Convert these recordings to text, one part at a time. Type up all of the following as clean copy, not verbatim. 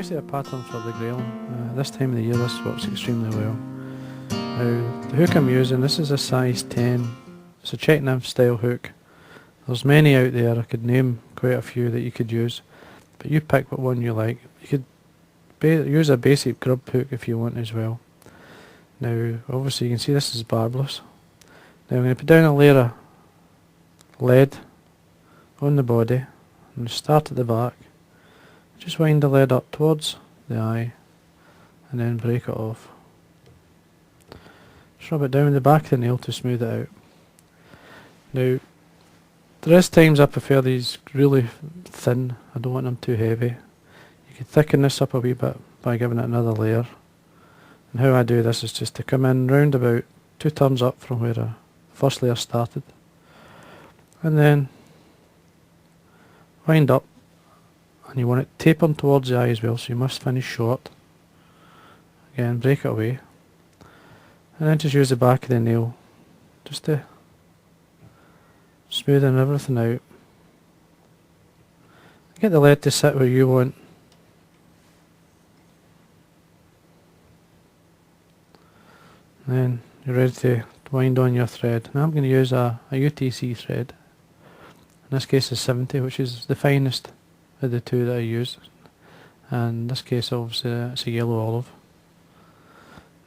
basically a pattern for the Grayling. This time of the year this works extremely well. Now the hook I'm using, this is a size 10. It's a Czech Nymph style hook. There's many out there, I could name quite a few that you could use, but you pick what one you like. You could use a basic grub hook if you want as well. Now obviously you can see this is barbless. Now I'm going to put down a layer of lead on the body. I'm going to start at the back, just wind the lead up towards the eye and then break it off. Just rub it down the back of the nail to smooth it out. Now there is times I prefer these really thin, I don't want them too heavy. You could thicken this up a wee bit by giving it another layer. And how I do this is just to come in round about 2 turns up from where the first layer started. And then wind up, and you want it tapering towards the eye as well, so you must finish short. Again, break it away. And then just use the back of the nail just to smoothing everything out. Get the lead to sit where you want. And then you're ready to wind on your thread. Now I'm going to use a UTC thread. In this case is 70, which is the finest of the two that I use. And in this case obviously it's a yellow olive.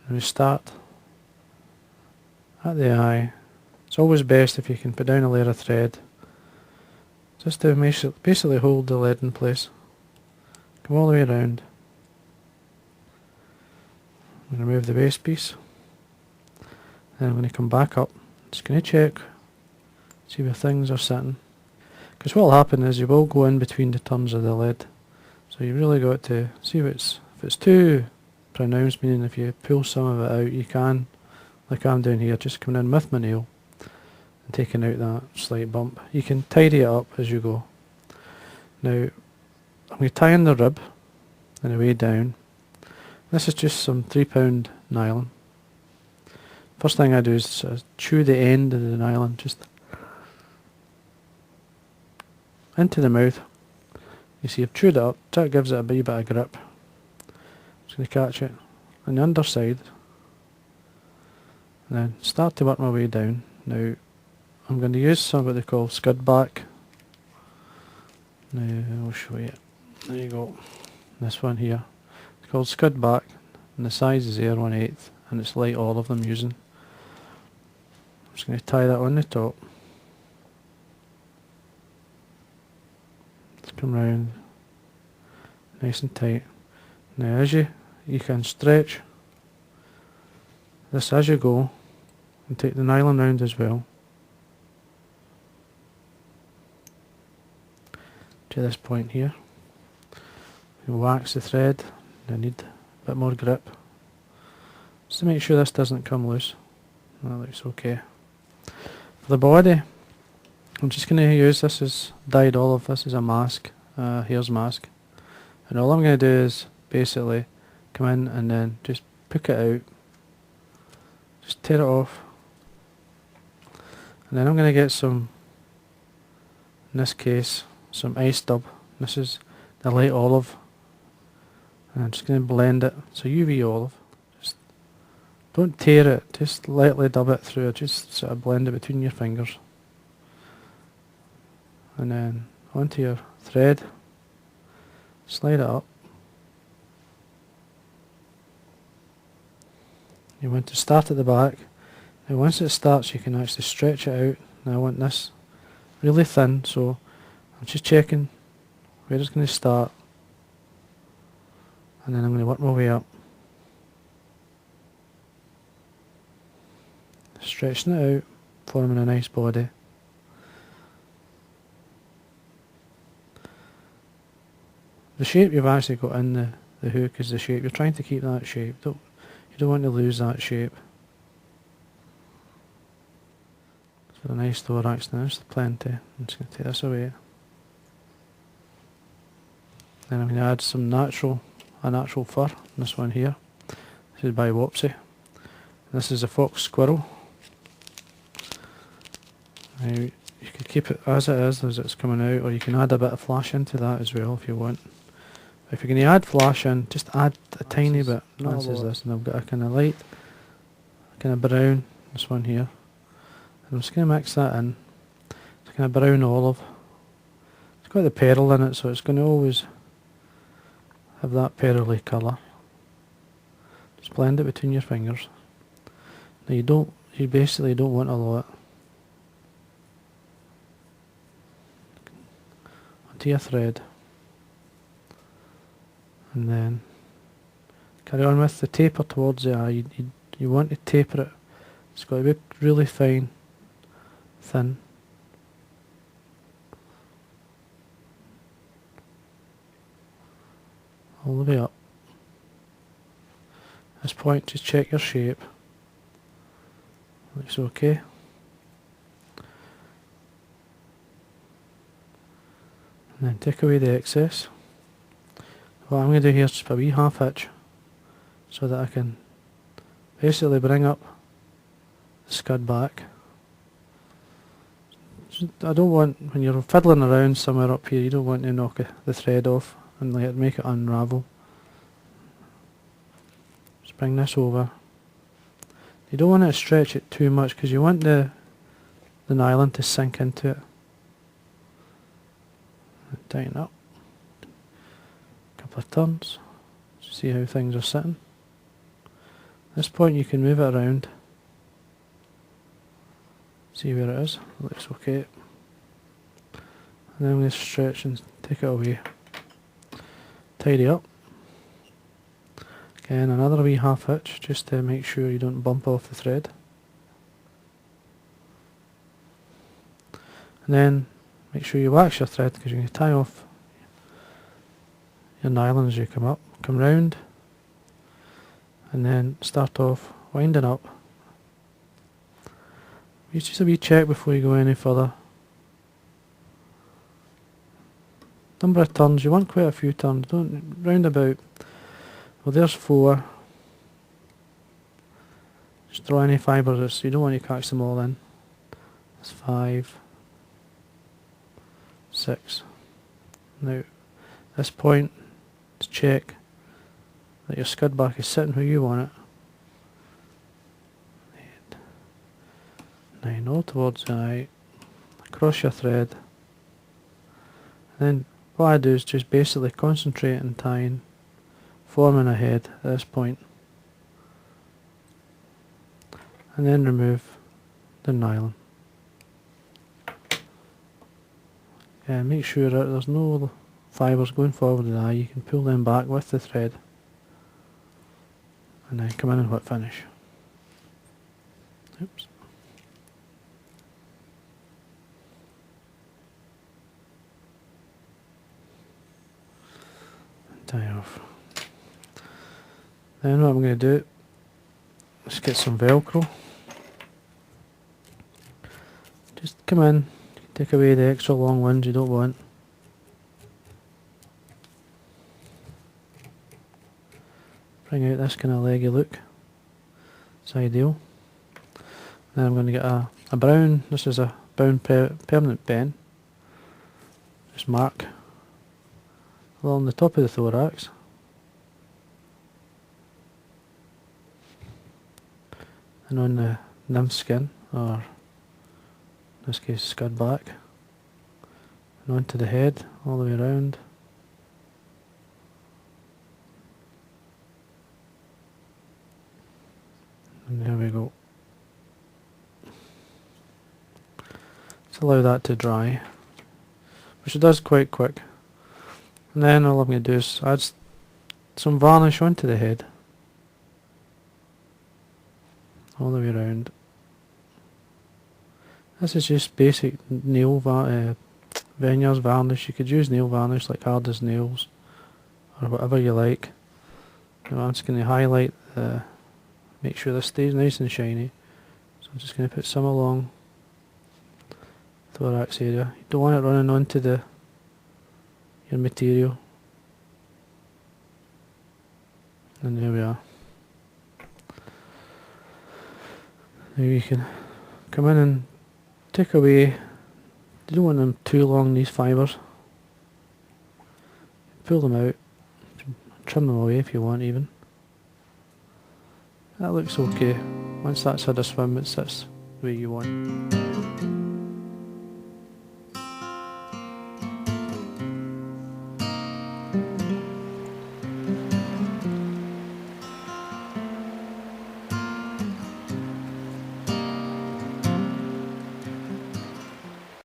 And we start at the eye. It's always best if you can put down a layer of thread just to basically hold the lead in place. Come all the way around. I'm going to remove the base piece. Then I'm going to come back up. Just going to check, see where things are sitting. Because what will happen is you will go in between the turns of the lead. So you really got to see if it's too pronounced, meaning if you pull some of it out, you can, like I'm doing here, just coming in with my nail and taking out that slight bump. You can tidy it up as you go. Now I'm going to tie in the rib and the way down. This is just some 3-pound nylon. First thing I do is chew the end of the nylon just into the mouth. You see I've chewed it up, that gives it a wee bit of grip. Just going to catch it on the underside and then start to work my way down. Now I'm going to use some what they call Scud back. Now I'll show you. There you go. This one here. It's called Scud back and the size is there 1/8 and it's light olive I'm using. I'm just going to tie that on the top. Let's come round nice and tight. Now as you can stretch this as you go and take the nylon round as well to this point here. You wax the thread. I need a bit more grip just to make sure this doesn't come loose. That looks okay. For the body, I'm just going to use this as dyed olive. This is a mask, Hares mask, and all I'm going to do is basically come in and then just pick it out, just tear it off, and then I'm going to get some, in this case, some ice dub. This is the light olive, and I'm just going to blend it. So UV olive. Just don't tear it, just lightly dub it through. Just sort of blend it between your fingers, and then onto your thread. Slide it up. You want to start at the back. Now once it starts you can actually stretch it out. Now I want this really thin, so I'm just checking where it's going to start and then I'm going to work my way up. Stretching it out, forming a nice body. The shape you've actually got in the hook is the shape. You're trying to keep that shape. You don't want to lose that shape. So a nice thorax now, there's plenty. I'm just going to take this away. Then I'm going to add some a natural fur, this one here. This is by Wopsy. This is a fox squirrel. Now you could keep it as it is as it's coming out, or you can add a bit of flash into that as well if you want. If you're going to add flash in, just add a tiny Matches. bit. Not a Matches lot. this, and I've got a kind of light, kind of brown, this one here. And I'm just going to mix that in. It's kind of brown olive. It's got the peril in it, so it's going to always have that perily colour. Just blend it between your fingers. Now you basically don't want a lot. Onto your thread. And then carry on with the taper towards the eye. You want to taper it. It's got to be really fine, thin. All the way up. At this point, just check your shape. Looks okay. And then take away the excess. What I'm going to do here is just a wee half hitch so that I can basically bring up the scud back. I don't want, when you're fiddling around somewhere up here, you don't want to knock the thread off and make it unravel. Just bring this over. You don't want to stretch it too much because you want the nylon to sink into it. Tighten up. Couple of turns. See how things are sitting. At this point you can move it around. See where it is. It looks okay. And then I'm going to stretch and take it away. Tidy up. Again, another wee half hitch just to make sure you don't bump off the thread. And then make sure you wax your thread because you're going to tie off your nylon as you come up. Come round and then start off winding up. Use just a wee check before you go any further. Number of turns, you want quite a few turns, don't round about. Well, there's 4. Just draw any fibres, you don't want to catch them all in. That's 5, 6. Now, at this point, to check that your scud back is sitting where you want it. 8, 9, all towards the eye, across your thread. And then what I do is just basically concentrate on tying, forming a head at this point. And then remove the nylon. Make sure that there's no fibres going forward in the eye. You can pull them back with the thread and then come in and whip finish. Oops. And tie off. Then what I'm going to do is get some Velcro. Just come in, take away the extra long ones you don't want. Bring out this kind of leggy look. It's ideal. Then I'm going to get a brown, this is a brown permanent pen. Just mark along the top of the thorax. And on the nymph skin, or in this case scud back, and onto the head all the way around. And there we go. Let's allow that to dry, which it does quite quick. And then all I'm going to do is add some varnish onto the head, all the way around. This is just basic nail veneers varnish. You could use nail varnish like hard as nails or whatever you like. I'm just going to highlight make sure this stays nice and shiny. So I'm just going to put some along the thorax area. You don't want it running onto your material. And there we are. Now you can come in and take away, you don't want them too long, these fibres. Pull them out. trim them away if you want even. That looks okay. Once that's had a swim, it sits the way you want.